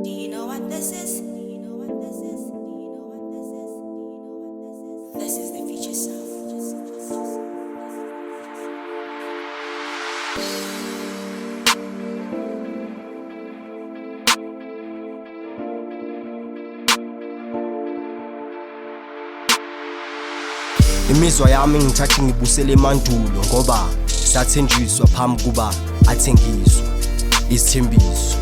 Do you know what this is? Do you know what this is? Do you know what this is? Do you know what this is? This is the future sound. Imizwa yami ngithatha ngibusele emandulo ngoba sathenjiswa phambi kuba athengiswa isithembiso.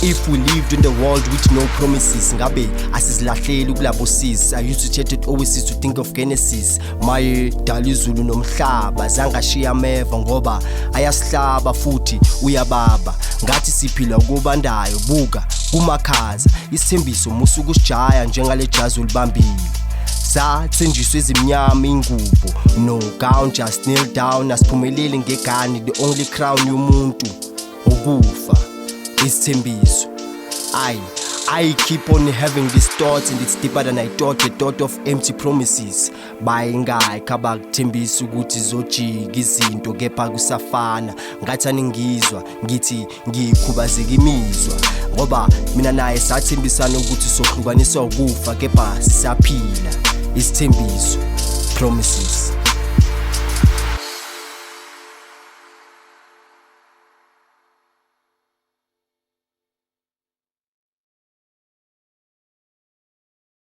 If we lived in the world with no promises, ngabe asizilahleli kulabo sis. I used to chat it always to think of Genesis. Maye dala izulu nomhlaba zangashiya ameva ngoba ayasihlaba futhi uyababa. Ngathi siphila kubandayo buka kumakhaza isithembiso musu kusijaya njengale jazi ulibambile. Sathenjiswa ezimnyama ingubo no gown, just kneel down asiphumelele ngegani. The only crown yomuntu ukufa isithembiso. I keep on having these thoughts and it's deeper than I thought. The thought of empty promises bayingayi khaba kuthembisa ukuthi zojika izinto kepha kusafana. Ngathi aningizwa ngithi ngikhubazeka imizwa ngoba mina naye sathembisana ukuthi sohlukaniswa ukufa kepha sisaphila isithembiso promises.